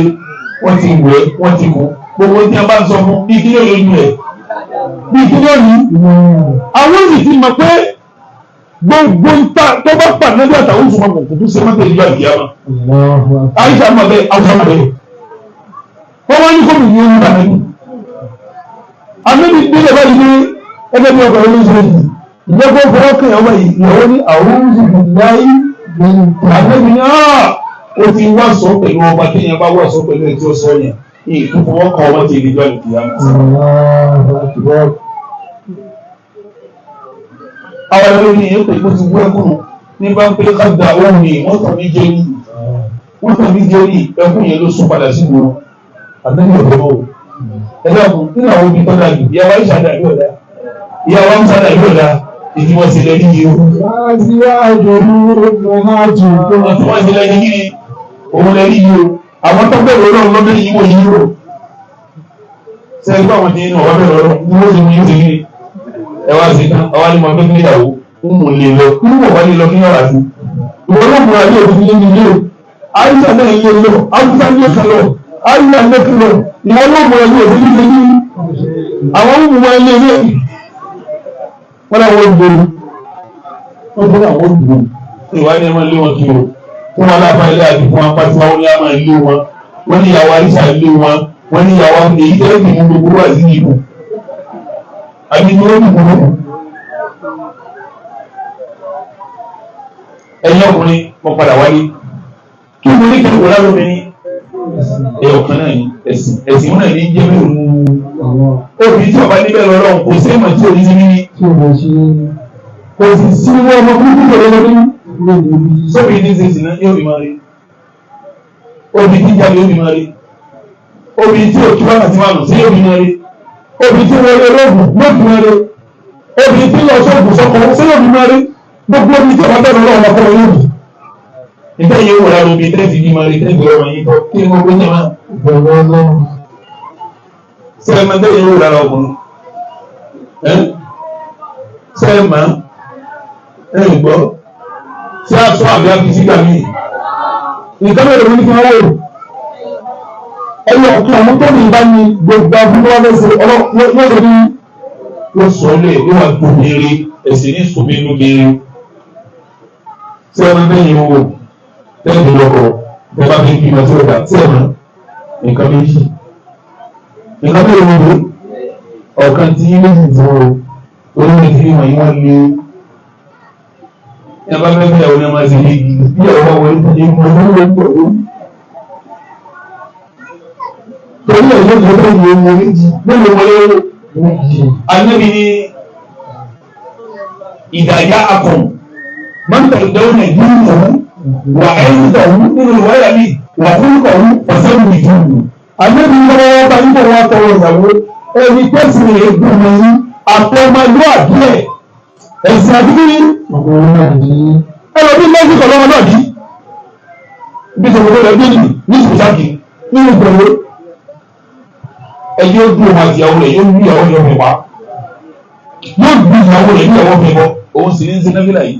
wọ́n ti wẹ̀ wọ́n ti kú gbogbo tí a bá sọ fún bí kí ló lójú rẹ̀ bí kí ló ní àwọn sì ti mọ̀ pé gbogbo nta tó bá pa níbi àtàwọn oṣù wọn kò tó ṣe mọ́tò ìlú àdìyá ma àyíṣà mọ̀ bẹ́ẹ̀ àwùjọ mọ̀ bẹ́ẹ̀ wọ́n wá ní kóbi ní orí bàtà ní àmì ìdílé báyìí ní ẹgbẹ́ bí ọkọ̀ olóṣèlú yìí ìjọba fọwọ́ kàn yàwó yìí ìyàwó ní àwọn oṣù láyé àgbẹ̀bí ní ó ti wá sọ pẹ̀lú ọba tí yẹn bá wá sọ pẹ̀lú ẹ̀ tí ó sọ yẹn ìfúnfọwọ́ kan ọmọ tí ìdíjọ́ àdìyá ma. àwọn ẹlẹ́rìí ní èpè kó ti wú ẹkùn ní bá ń pè kájà òun ni wọ́n tàn mí jẹ́ ní ẹkùn yẹn ló sún padà sí ìgboro àtẹ́lẹ̀ ọ̀dọ́ o ẹgbẹ́ ọkùn nínú àwọn obì tọ́jà jù ìyàwó ìṣàdá ìlú ọ̀dá ìyàwó ìṣàdá ìlú ọ̀dá ìdí wọ́n ti lẹ́ni yìí o. wọ́n ti wọ́n ti lẹ́ni yìí òun lẹ́ni yìí o àwọn tó bẹ̀rẹ̀ ọlọ́run lọ́bẹ̀ yìí wò yìí o sẹ́yìn bá wọn ti nínú ọ̀wá bẹ̀rẹ̀ ọlọ́run ní wọ́n ti mú yìí ti yìí ẹwà sí kan ọwá ní mọ̀ pé ní ìyàwó ń mú lè lọ kí wọ́n wá lè lọ kí wọ́n rà sí ìwọ náà múra ní òfin ní ilé o àyíṣà náà ilé lọ àwùjá ní òkè lọ àyíṣà lókè lọ ìwọ náà múra ní òfin ní ilé àwọn ń mú wọn ilé ilé wọn náà wọ́n gbòòrò wọ́n gbòòrò àwọn gbòòrò ìwà ni ẹ máa lé wọn kí o fún wọn lápá ilé àti fún wọn pàṣẹ wọn ní a máa lé wọn wọn ní ìyàwó àyíṣà lé wọn wọn ní ìyàwó èyí tẹ́lẹ̀ kì í mú gbogbo wà sí ìbò àbí ní wọ́n dùn mọ́ ẹ̀yin ọkùnrin mo padà wáyé kí mo ní kí n kò láró mi ní ọ̀kan náà ní ẹ̀sìn náà ní jẹ́ mẹ́rin obìnrin tí ọba níbẹ̀ lọ́rọ̀ kò sí ẹ̀mọ̀ tí orí sí mímí kò sì sí wọ́n ọmọ kúrúkú tó lọ́wọ́ ní sóbì ní ṣèṣì náà yóò rí máa rí obìnrin tí jáde yóò rí máa rí obìnrin tí òkú bá àti máa lò sí yóò rí máa rí obìnrin tí wọlé olóògùn yóò rí máa rí obìnrin tí lọ sọ́ọ̀gùn sọ́kọ̀ sí yóò rí máa rí gbogbo omi tí ọba tẹ́lẹ̀ lọ́wọ́ ọmọkùnrin yóò rí ìtẹ́ yìí wò lára omi tẹ́lẹ̀ fi bí máa rí tẹ́lẹ̀ gbọ́dọ̀ wọ̀nyí tọ́ kí ni wọ́n gbé ní ẹ̀ma sẹ́ẹ̀mà tẹ́lẹ̀ yìí wò lára ọkùnrin sẹ́ẹ̀mà gbọ́ sí àtọ́ àbí àbísígbà míì nǹkan mẹ́rin ló ní kí wọ́n wò ẹ̀yọ ọ̀tún àwọn tó ní ìbá ní gbogbo abúlé wọn lẹ́sẹ̀ ọlọ́pàá ní wọ́n sọ lẹ̀ yóò wá gbòmìnir ẹ̀sìn ní sòmínú mìíràn sẹ́ẹ̀mà tẹ́lẹ̀ yìí wò tẹ́lẹ̀ lọ́kọ̀ tẹ́lẹ̀ bá fi ń bímọ tí ó dà sẹ́ẹ̀mà nǹkan méjì nǹkan mẹ́rin ló wò ọ̀kan tí méjì tí wọ́n orílẹ̀ tí wọ́n yí wọ́n lé ẹ bá fẹ́ fẹ́ ọ̀nà máa ṣe lé gidi bí ọ̀rọ̀ wọlé tó yẹ kó ló ń pọ̀ ló. torí ẹ̀ ló ń bọ̀ ní ewu méjì lórí wọlé anábì ní ìdájá akọ̀n mọ́tò ìdáwó nàìjíríà wà ẹ̀yìn ìdáwó nínú ìwáyà mi wà fún ìkọ̀wé ọ̀sẹ̀ mi ìdúró. anábì ní wọ́n bá ń bọ̀ wá tọrọ ìyàwó ẹni tẹ́sí rẹ̀ gbọ́n mi àtọ́mọlúwàbí ẹ̀ ẹ̀sìn àdúgbò ẹlòmí lẹ́sìn kan lọ́wọ́ náà bí bí sọ̀rọ̀ rẹ̀ bí ní ìsìnsáàkì nínú ìgbẹ̀wé ẹjọ́ dùn ọmọ àti ìyàwó rẹ̀ yóò ní ìyàwó rẹ̀ ọmọ ìwà yóò dùn ìyàwó rẹ̀ ní ìyàwó ọmọ ìwọ òun sì ní ń ṣe náfìlà yìí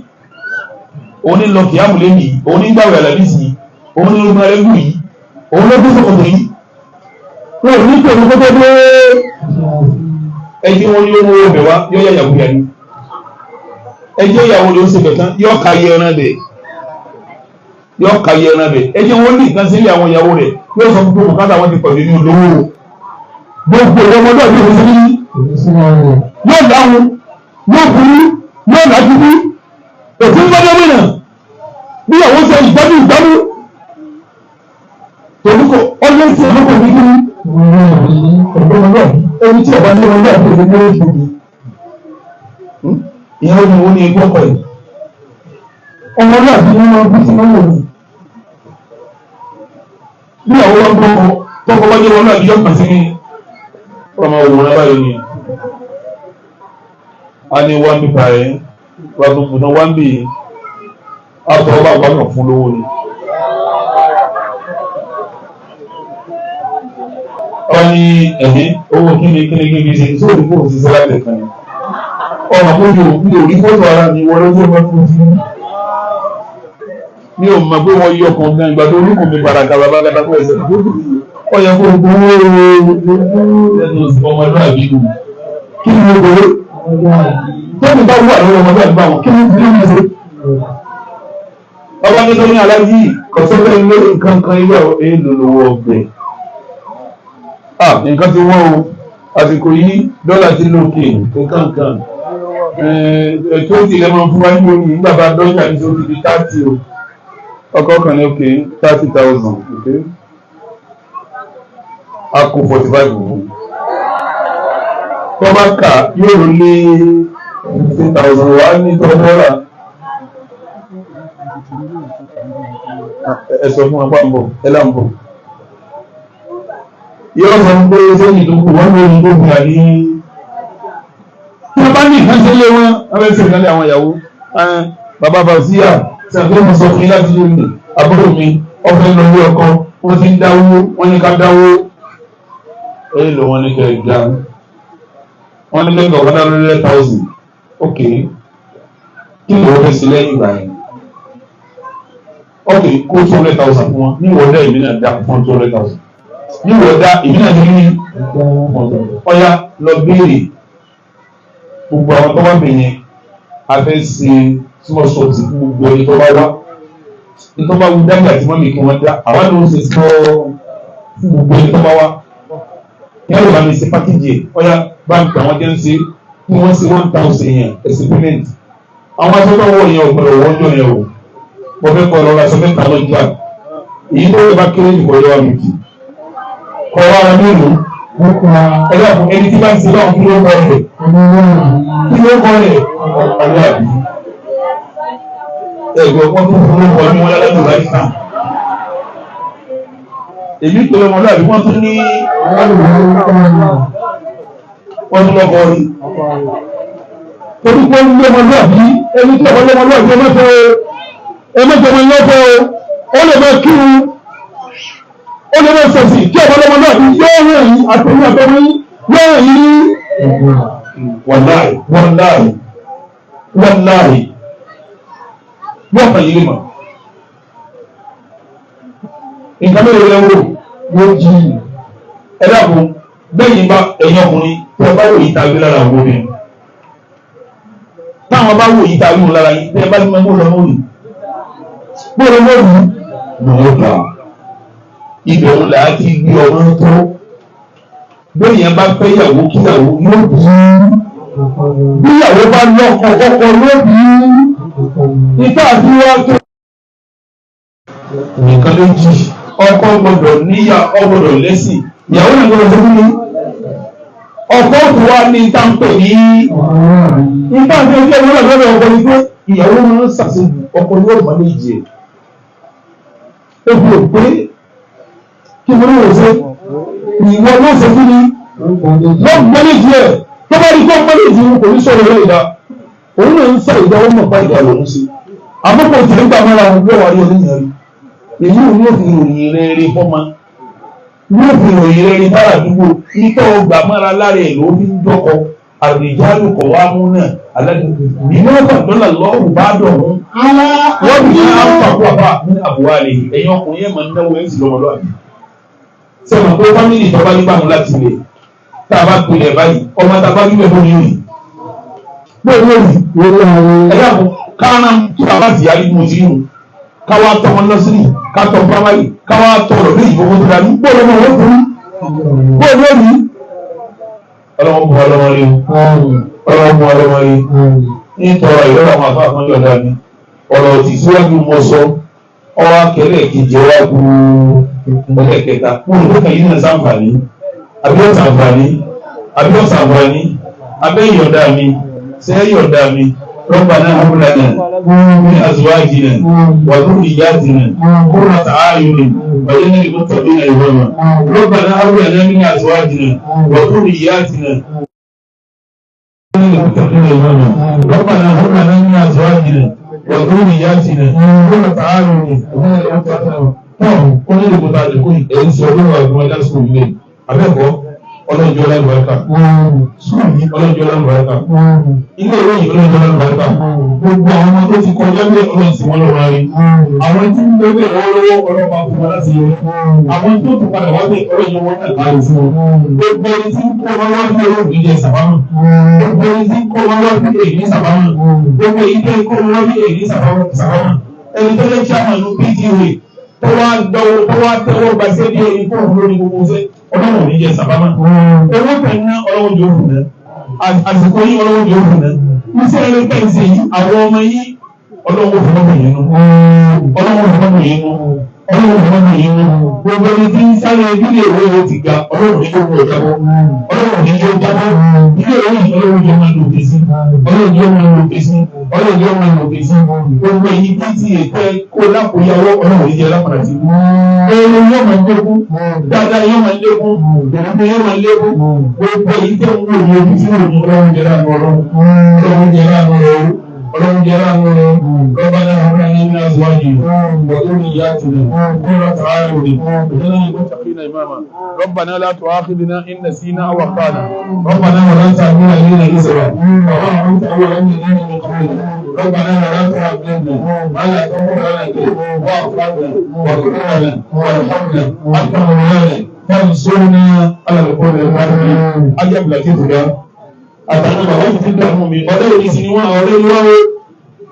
òun ní lọ kìámù lẹ́yìn yìí òun ní gbàwé àlàbísì yìí òun ní lọ́gbọ́n ẹlẹ́gùn yìí òun ló gbé sọ̀kọ̀tọ̀ yìí wọn ò ní pẹ̀lú kókó dé ẹjẹ́ wọn ní owó ọbẹ̀ wá yóò yà yàgò yàgò ẹjẹ́ ìyàwó ló ń ṣe bẹ̀tán yóò ka yẹ ẹran bẹ̀ yóò ka yẹ ẹran bẹ̀ ẹjẹ́ wọn ní nǹkan sílẹ̀ àwọn ìyàwó rẹ̀ yóò sọ fún gbogbo káta wọn ti pẹ̀lú ní olówó gbogbo ọmọdé ọdún ìwé sílẹ̀ yóò dáhùn yóò burú yóò lájú bí òfin gbọ́dọ̀ mìíràn bí àwọn ṣe ìgbádùn ìgbádùn tòlúkọ ọlọ́sìn ọlọ́kọ̀ ní kí ẹni tí ọba ní wọn náà tó ní lórí ìgbòho ìyàwó ni wọ́n ní ẹgbẹ́ ọkọ̀ yìí ọmọ náà bí wọ́n máa ń bí sí máa ń wò ní bí àwọn wọn gbọ́ tọ́kọ wájú wọn náà bí yọ kàn sí ní ọmọ òwúrọ̀ báyọ̀ ni a ní wá nípa ẹ̀ wá tó gbọ́dọ̀ wá ń bì í àtọ̀ ọba àgbàkàn fún lówó ni. wọ́n ní ẹ̀mí owó kíni ṣe tí ó rí fóònù sí sẹ́láìtẹ̀ kan ni ọmọ mi ò rí fóònù ara mi wọlé tó wọ́n fún un mi ò mọ̀ pé wọ́n yí ọkàn gan ìgbà tó olúkùn mi padà gàbà bá gàdá fún ẹsẹ̀ ó yẹ kó gbowó lẹ́nu ọmọdé àbíkú kí ni mo gbowó tẹ́lẹ̀ bá wà lọ́wọ́ ọmọdé àbíkú àwọn kí ni mo gbowó ọba nítorí aláàjì kọ̀sọ́fẹ́ ilé nǹkan kan ilé èèlò lówó ọgbẹ́ nǹkan ti wọ́n o àsìkò yìí dọ́là ti lókè kankan tó ti lẹ́mọ̀ fún wáyé lónìí nígbà bá dọ́jà ní sókè di 30 o ọkọ̀ kan ní òkè 30,000 òkè a kò 45 òkú tó bá kà yóò lé 15,000 wá ní tọ́lọ́rà ẹ̀sọ̀ fún apá ń bọ̀ ẹlà ń bọ̀ yóò sọ pé sẹ́yìn tó kù wọ́n lórí tó gbà ní tí wọ́n bá ní ìfẹ́sẹ́lé wọn abẹ́sẹ̀ ìrìnlẹ̀ àwọn ìyàwó bàbá Fauziya sẹ́gbẹ́ mo sọ fún yín láti lórí àbúrò mi ọ̀fẹ́ lórí ọkọ wọ́n ti ń dáwó wọ́n ní ká dáwó èyí lò wọ́n ní kẹ́ ìjà wọ́n ní lẹ́gbẹ̀ẹ́ ọ̀kadà lórí 1,000 ok kí ni wọ́n fẹ́ sí lẹ́yìn ìgbà yẹn ok kó 200,000 fún wọn ní ìwọ́dá ìbí náà dá fún 200,000 ní ìwọ́dá ìbí náà ní ọ̀yá lọ béèrè gbogbo àwọn tó wà bẹ̀yẹn a fẹ́ ṣe small shop fún gbogbo ẹni tó bá wá ní tó bá wú dágbà tí wọ́n lè kí wọ́n dá àwọn ló ń ṣe small fún gbogbo ẹni tó bá wá yẹ́n ló bá mi ṣe pákéjì ẹ̀ ọ̀yá báńkì àwọn jẹ́ ń ṣe kí wọ́n ṣe 1,000 yẹn ẹ̀sìn payment àwọn aṣọ tó wọ̀ yẹn ọ̀gbọ̀n wọ́n jọ yẹn o wọ́n fẹ́ kọ́ ọ lọ́la sọ́fẹ́ ta lọ́jà èyí tó yẹ bá kéré nìkan yọ wá mi kì kọ́ wa ara mélòó ẹ̀dá fún ẹni tí bá ń ṣe báwọn kí ló ń kọ́ ẹ̀ kí ló ń kọ́ ẹ̀ ọ̀pọ̀lọpọ̀ àbí ẹ̀gbọ́n wọn tó fún ọkọ̀ ní wọn lálẹ́ ìgbà ìsàn èmi tó lọ́mọdé àbí wọ́n tún ní wọ́n tún lọ́kọ̀ rí torí pé ní ọmọdé àbí ẹni tí ọmọdé àbí ẹmẹ́jọmọ lọ́fẹ́ ó lè máa kírun ó lè máa sọ̀sì kí ọmọdé àbí yóò rẹ̀ yìí àtẹ̀yìn àtẹ̀yìn yóò rẹ̀ yìí wàláì wọ́n kàn yìí lè mọ̀ nǹkan mẹ́rin lẹ́wọ́ yóò jí ẹ̀dàkùn bẹ́yìn bá ẹ̀yìn ọkùnrin tí wọ́n bá wò yìí tàbí lára àwọn obìnrin táwọn bá wò yìí tàbí wọn lára yìí tẹ́ bá ní mọ́ lọ́mọ́ yìí gbọ́dọ̀ mọ́rù lọ́ọ̀dà ibẹ̀ wọn là á ti gbé ọmọ tó bẹ́yìn bá fẹ́ yàwó kíyàwó yóò bí ìyàwó bá lọ́kọ ọkọ ló bí ìta àti wá tó nìkan ló jí ọkọ gbọ́dọ̀ níyà ọgbọ́dọ̀ lẹ́sìn ìyàwó náà gbọ́dọ̀ fún mi ọkọ tó wá ní táǹpẹ ní ìta àti ẹgbẹ́ ìwé náà lọ́dọ̀ ọkọ ní pé ìyàwó máa ń ṣàṣejù ọkọ yóò máa lè jẹ ó fi hàn pé kí mo ní wò ṣe ìwọ ló ṣe fún mi lọ́gbọ́n lè jẹ tó bá rí gbọ́n mọ́lẹ̀ jù kò ní sọ̀rọ̀ lẹ́yìn dá òun náà ń sá ìdá wọn mọ̀ pa ìdá lòun sí àbúkọ̀ tí ń gbà mọ́ra wọn gbé wàrí oníyàn rí èyí ò ní òfin ìròyìn rẹ̀ rí fọ́mà ní òfin ìròyìn rẹ̀ rí bára àdúgbò ìtọ́ gbà mọ́ra lára ẹ̀ ló fi ń dọ́kọ àrùjálù kọ̀ wá mú náà aládùúgbò ìmọ̀ ọ̀tọ̀dọ́là lọ́rùn bá dọ̀ mú wọ́n bí i àpapọ̀ àbá ní àbúwá rẹ̀ ẹ̀yìn ọkùnrin yẹn máa ń náwó ẹ̀ sì lọ́mọlúwàbí sẹ́wọ̀n pé fámìlì ìjọba nígbà mú láti lè tá a bá pinnu báyìí ọmọ tá a bá gbígbẹ́ fún yìí bóyá ẹ̀yà kò káwọn tí a bá ti yára ìmọ̀ sí yìí káwá tọ́ wọn lọ́sírì ká tọ́ pàmáyì káwá tọ́ ọ̀rọ̀ ní ìfowó tó dání bóyá ọmọ wọn fún bóyá ní ọlọ́wọ́ mú ọlọ́wọ́ rí ọlọ́wọ́ mú ọlọ́wọ́ rí nítorọ̀ ìrọ̀lọ́ àwọn afá kan yọ̀dá ni ọ̀rọ̀ tí síwájú mọ́ sọ ọwọ́ akẹ́lẹ́ kejì ọwọ́ gbúrú ẹlẹ́kẹta fún olùkọ́ yìí náà sáǹfààní àbíọ́sàǹfààní abẹ́yọ̀dá mi sẹ́yọ̀dá mi ربنا هب لنا من ازواجنا وذرياتنا قرة اعين واجعلنا للمتقين اماما ربنا هب لنا من ازواجنا وذرياتنا للمتقين إماما ربنا هب لنا من أزواجنا وذرياتنا قرة أعين ó ní ìdìbò tá a lè kó èyí sọ lórí àwọn ẹ̀dá sùn ilé abẹ́ẹ̀kọ́ ọlọ́jọ́ lálùbáríkà sùn yìí ọlọ́jọ́ lálùbáríkà ilé ìwé yìí ọlọ́jọ́ lálùbáríkà gbogbo àwọn ọmọ tó ti kọjá bẹ́ẹ̀ ọlọ́run sì wọ́n lọ́wọ́ rí àwọn tí ń gbé lọ́wọ́ ọlọ́pàá fún wọn láti yẹ àwọn tó ti padà wá bẹ́ẹ̀ ọlọ́jọ́ wọn náà kárí fún wọn gbogbo ẹni tí ń kọ́ wọn wá bí olóògùn ìjẹ sàbámà gbogbo ẹni tí ń kọ́ wọn wá bí èyí sàbámà gbogbo èyí tó ń kọ́ wọn wá bí èyí sàbámà ẹni tó lè kí àwọn ìlú pta tó wá gbọ́wọ́ tó wá tẹ́wọ́ gba sí ẹbí ẹni fún òun lórí gbogbo ṣe ọlọ́run ní jẹ sàbámà owó pẹ̀lú náà ọlọ́run jẹ́ òfin náà àsìkò yìí ọlọ́run jẹ́ òfin náà iṣẹ́ eré pẹ̀nsẹ̀ yìí àwọn ọmọ yìí ọlọ́run fún ọmọ yìí nù ọlọ́run fún ọmọ yìí nù ọlọ́run fún ọmọ yìí nù gbogbo ẹni tí ń sáré ilé ìwé wo ti ga ọlọ́run ní gbogbo ìjábọ̀ ọlọ́run ní yóò jábọ̀ ilé ìwé yìí ọlọ́run yóò máa lòkè sí ọlọ́run yóò máa lòkè sí ọlọ́run yóò máa lòkè sí gbogbo èyí tí ti ètò kó lápòyàwó ọlọ́run yìí jẹ́ lápàdà sí ọlọ́run yóò máa lékún dáadáa yóò máa lékún ìrìnàjò yóò máa lékún gbogbo èyí tẹ́ ń wò ní ojú tí wò ní ọlọ́run jẹ́ láàánú ọlọ́run jẹ́ láàánú ọlọ́run ọlọ́run jẹ́ láàánú ọlọ́run ربنا هب لنا من ازواجنا وذرياتنا قرة اعين واجعلنا للمتقين اماما ربنا لا تؤاخذنا ان نسينا او اخطانا ربنا ولا تحمل علينا اسرا كما حملت على الذين من قبلنا ربنا ولا تحملنا ما لا تقدر لنا به واعف عنا واغفر لنا وارحمنا انت مولانا فانصرنا على القوم الكافرين اجب لك كده àtàwọn bàbá yìí ti dààmú mi ọ̀rẹ́ òní sí ni wọ́n ọ̀rẹ́ ni wọ́n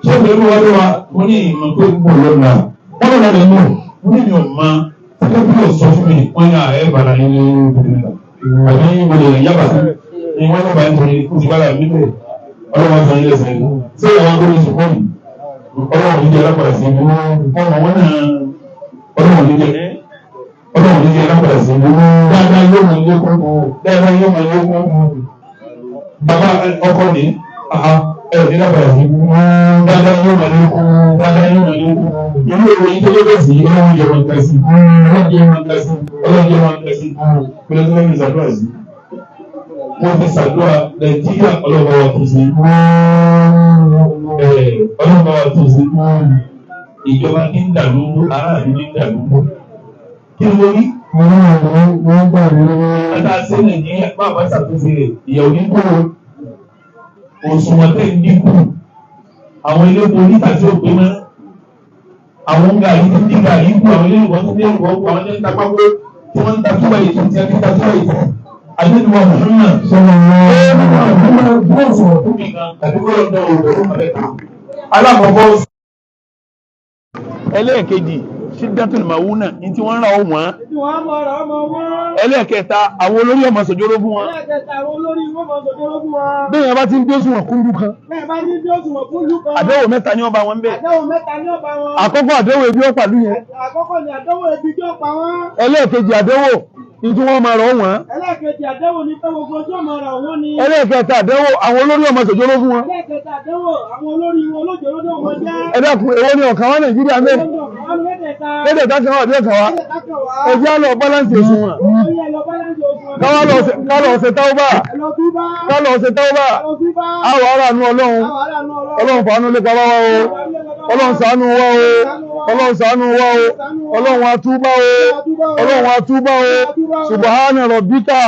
ṣé pẹ̀lú wọ́n lọ́wọ́ mo ní ìmọ̀ pé gbogbo lọ́la wọ́n lọ́la lè mú mo ní mi ò mọ ṣé bí o sọ fún mi wọ́n ní ààrẹ bàrà yín ní obìnrin náà àbí mo lè rìn yábà sí ni wọ́n lọ́ba yín torí kó ti bá yà níbẹ̀ ọlọ́wọ́ sọ ilé ẹsẹ̀ ṣé àwọn agbóni sùkọ́ mi ọlọ́wọ́ ní jẹ́ lápàdà sí mi ọmọ wọn náà ọlọ́wọ́ ní jẹ́ lápàdà sí mi dáadáa yóò mọ̀ lékún bàbá ọkọ ní ẹ̀rọ nílábàá yìí dáadáa yóò máa lékún dáadáa yóò máa lékún inú ìròyìn tó lébẹ̀ sí ọlọ́run jẹ́ wọn kẹsí ọlọ́run jẹ́ wọn kẹsí ọlọ́run jẹ́ wọn kẹsí pẹ̀lú tó lẹ́nu ìsàdúrà sí wọ́n fi sàdúrà nàìjíríà ọlọ́run wa tó sí ọlọ́run wa tó sí ìjọba ní dàlú aráàlú ní dàlú kí ló rí Ata ṣe Nàìjíríà máa bá ṣàtúnṣe rẹ̀ ìyàwó ní kúrò òṣùwọ̀n tẹ̀ ń dínkù àwọn ilé epo níta tí ó pé mọ́ àwọn gàrí tó dín gàrí kù àwọn ilé ìwọ̀n tó dé ìwọ̀n kù àwọn ilé ń ta pápó tí wọ́n ń ta túbà ètò tí a ti ta túbà ètò àdéhùn Muhammad sọ̀rọ̀ wọ́n sọ̀rọ̀ tó mi kan tàbí kọ́ lọ́dọ̀ òwò mẹ́ta. Alákọ̀ọ́kọ́ ẹlẹ́ẹ̀kejì ṣídàtún màwúnà ní tí wọ́n ń ra ohun wọn. Ẹlẹ́ẹ̀kẹta àwọn olórí ọmọ sòjóró fún wọn. Bẹ́ẹ̀ yẹn bá ti ń gbé òṣùwọ̀n kúndú kan. Àdéhùn mẹ́ta ni ọba wọn ń bẹ̀. Àkọ́kọ́ àdéhùn ebi ọ̀pá lú yẹn. Ẹlẹ́ẹ̀kejì àdéhùn ní tí wọ́n máa rọ̀ wọ́n. Ẹlẹ́ẹ̀kejì àdéhùn ní pé gbogbo ojú ọmọ rọ̀ wọ́n ni. Ẹlẹ́ẹ̀kẹta àdéhùn àwọn olórí ọmọ sòjóró fún wọn. Ẹlẹ́ẹ̀kẹta àdéhùn àwọn olórí wọn olójóró ní ọmọ jẹ́. Ẹ dákun èwo ni ọ̀kan wá Nàìjíríà mẹ́rin. Lédè tákan wà díẹ̀ kan wá. Ẹ jẹ́ àlọ́ báláǹsì òṣùwọ̀n. Ká lọ ṣe táwọ́bà. Ká lọ ṣe táwọ́bà. Àwọ̀ ara nu Ọlọ́run. Ọlọ́run fàánú lépa wá o. Ọlọ́run ṣàánú wá o. Ọlọ́run ṣàánú wá o. Ọlọ́run atúbá o. Ọlọ́run atúbá o. Subhana rabbika.